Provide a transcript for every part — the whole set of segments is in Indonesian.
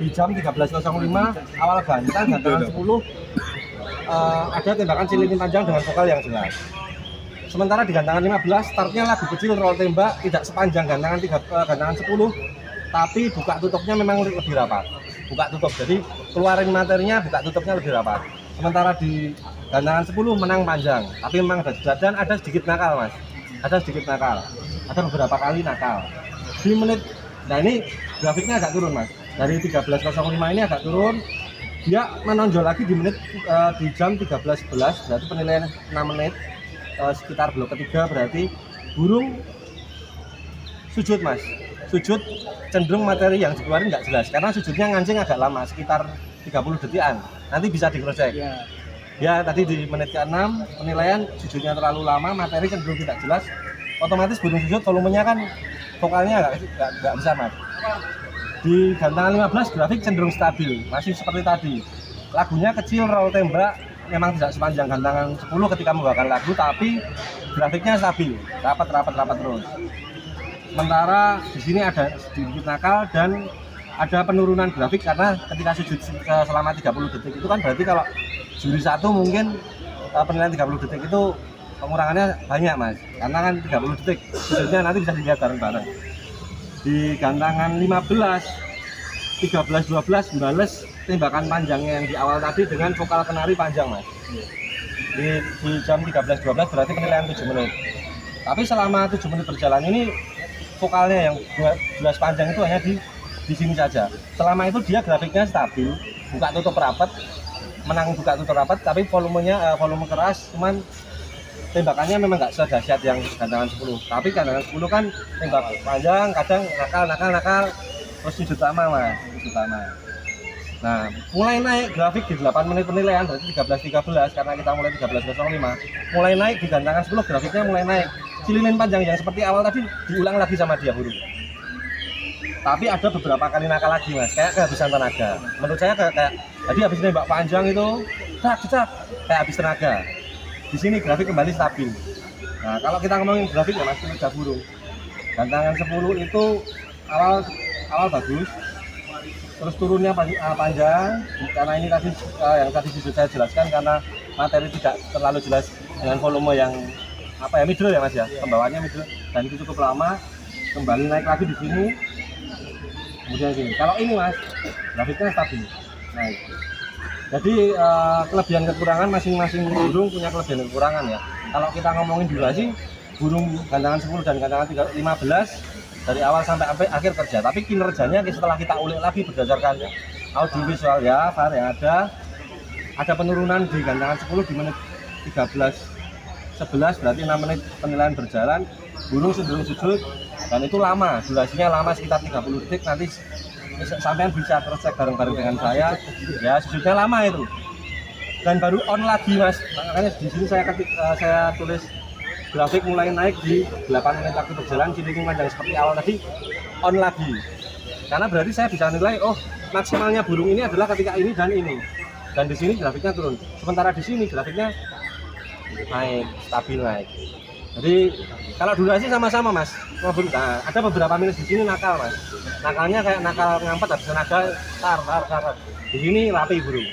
di jam 13.05 awal gantangan 10 ada tembakan cilindin panjang dengan vokal yang jelas. Sementara di gantangan 15 startnya lagu kecil roll tembak tidak sepanjang gantangan 10, tapi buka tutupnya memang lebih rapat. Buka tutup, jadi keluarin materinya buka tutupnya lebih rapat. Sementara di gantangan 10 menang panjang, tapi memang ada jeda dan ada sedikit nakal mas. Ada sedikit nakal, ada beberapa kali nakal. Di menit, nah ini grafiknya agak turun mas. Dari 13.05 ini agak turun. Dia menonjol lagi di menit di jam 13.11, berarti penilaian 6 menit sekitar blok ketiga, berarti burung sujud mas. Sujud cenderung materi yang dikeluarin nggak jelas karena sujudnya ngancing agak lama, sekitar 30 detikan. Nanti bisa di-cross-check. Ya tadi di menit ke-6 penilaian sujudnya terlalu lama, materi cenderung tidak jelas. Otomatis burung sujud volumenya kan vokalnya nggak bisa mas. Di gantangan 15 grafik cenderung stabil, masih seperti tadi. Lagunya kecil, roll tembak, memang tidak sepanjang gantangan 10 ketika membawakan lagu, tapi grafiknya stabil, rapat terus. Sementara di sini ada sedikit nakal dan ada penurunan grafik karena ketika sujud selama 30 detik itu kan berarti kalau juri satu mungkin penilaian 30 detik itu pengurangannya banyak mas, karena kan 30 detik sujudnya nanti bisa dilihat bareng-bareng. Di gantangan 15, 13, 12 bales tembakan panjangnya yang di awal tadi dengan vokal kenari panjang mas. Di jam 13.12 berarti penilaian 7 menit. Tapi selama 7 menit berjalan ini vokalnya yang jelas panjang itu hanya di sini saja. Selama itu dia grafiknya stabil, buka tutup rapat, menang buka tutup rapat, tapi volumenya volume keras, cuman tembakannya memang nggak sedahsyat yang gantangan 10. Tapi gantangan 10 kan tembak panjang, kadang nakal, terus sudut utama mas, sudut utama. Nah, mulai naik grafik di 8 menit penilaian, berarti 13.13 karena kita mulai 13.05. Mulai naik di gantangan 10 grafiknya mulai naik. Cilinin panjang yang seperti awal tadi diulang lagi sama dia burung. Tapi ada beberapa kali nakal lagi mas, kayak kehabisan tenaga. Menurut saya kayak tadi habis nembak panjang itu, cetak, kayak habis tenaga. Di sini grafik kembali stabil. Nah, kalau kita ngomongin grafik ya mas, kinerja burung. Gantangan 10 itu awal bagus. Terus turunnya panjang, karena ini tadi yang tadi sudah saya jelaskan karena materi tidak terlalu jelas dengan volume yang middle ya mas ya, pembawaannya middle dan itu cukup lama. Kembali naik lagi di sini, kemudian sini. Kalau ini mas, grafiknya stabil naik. Jadi kelebihan kekurangan masing-masing burung punya kelebihan dan kekurangan ya. Kalau kita ngomongin durasi, burung gantangan 10 dan gantangan 15 dari awal sampai akhir kerja, tapi kinerjanya setelah kita ulik lagi berdasarkan audiovisual ya, VAR yang ada penurunan di gantangan 10 di menit 13.11, berarti 6 menit penilaian berjalan, burung cenderung sujud dan itu lama, durasinya lama sekitar 30 detik. Nanti sampean bisa cross check bareng-bareng dengan saya ya, sujudnya lama itu dan baru on lagi mas. Makanya di sini saya tulis grafik mulai naik di 8 menit waktu berjalan, cilinding panjang seperti awal tadi on lagi, karena berarti saya bisa nilai oh maksimalnya burung ini adalah ketika ini dan ini, dan di sini grafiknya turun, sementara di sini grafiknya naik, stabil naik. Jadi kalau durasi sama-sama mas. Nah, ada beberapa minus di sini nakal mas, nakalnya kayak nakal ngampet habis tenaga tar. Di sini rapi burung.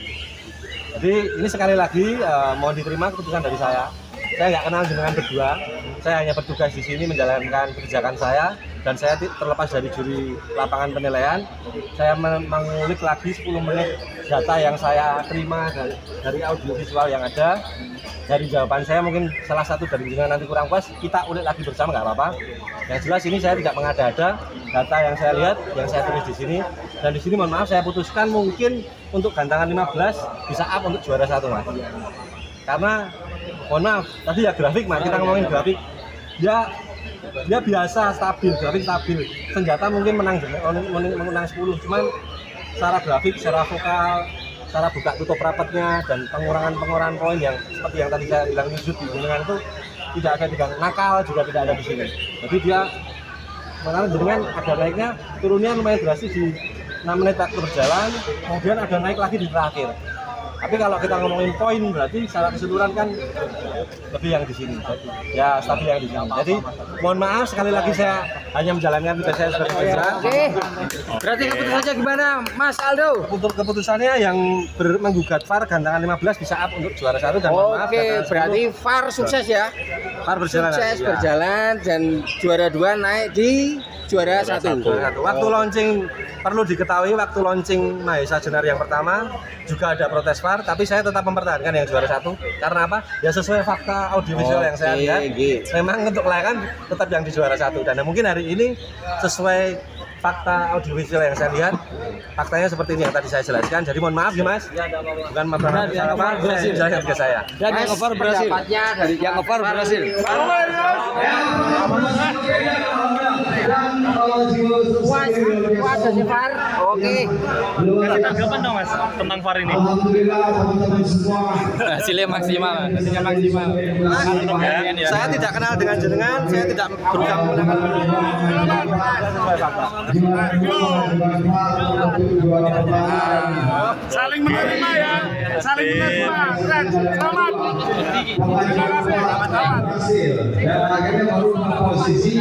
Jadi ini sekali lagi mohon diterima keputusan dari saya. Saya nggak kenal dengan berdua, saya hanya bertugas di sini menjalankan kebijakan saya, dan saya terlepas dari juri lapangan penilaian. Saya mengulik lagi 10 menit data yang saya terima dari audiovisual yang ada. Dari jawaban saya mungkin salah satu dari jenengan nanti kurang puas, kita ulik lagi bersama nggak apa-apa. Yang jelas ini saya tidak mengada-ada, data yang saya lihat, yang saya tulis di sini, dan di sini mohon maaf saya putuskan mungkin untuk gantangan 15 bisa up untuk juara 1 mas. Karena mohon maaf, tadi ya grafik mas, kita ngomongin grafik, dia biasa stabil, grafik stabil. Senjata mungkin menang 10, cuman secara grafik, secara vokal, secara buka tutup rapatnya dan pengurangan poin yang seperti yang tadi saya bilang sujud di jenengan itu tidak ada, tidak nakal juga tidak ada di sini. Jadi dia mengalami dengan ada naiknya, turunnya lumayan drastis di 6 menit waktu berjalan, kemudian ada naik lagi di terakhir. Tapi kalau kita ngomongin poin berarti secara keseluruhan kan lebih yang di sini. Ya stabil yang di sini. Jadi mohon maaf sekali lagi saya hanya menjalankan tugas saya sebagai pengusaha. Oke. Berarti keputusannya gimana, Mas Aldo? Untuk keputusannya yang menggugat VAR gantangan 15 bisa up untuk juara 1 dan mohon maaf. Oke, berarti VAR sukses ya. VAR berjalan. Sukses ya. berjalan dan juara 2 naik di juara 1. Waktu launching perlu diketahui waktu launching Mahesa Jenar yang pertama juga ada protes VAR, tapi saya tetap mempertahankan yang juara 1 karena apa? Ya sesuai fakta audiovisual yang saya lihat. Gitu. Memang untuk layakan tetap yang di juara 1 dan mungkin hari ini sesuai fakta audiovisual yang saya lihat faktanya seperti ini yang tadi saya jelaskan. Jadi mohon maaf ya Mas, bukan masalah apa, jelaskan ke saya. Dan yang ngevar berhasil. Yang ngevar berhasil. Puas dari VAR. Oke. Kasih tanggapan dong Mas tentang VAR ini. Hasilnya maksimal. Hasilnya maksimal. Saya tidak kenal dengan jenengan, saya tidak berusaha menggunakan sesuai fakta. Saling menerima ya. Saling menerima. Keren. Selamat. Dan akhirnya baru posisi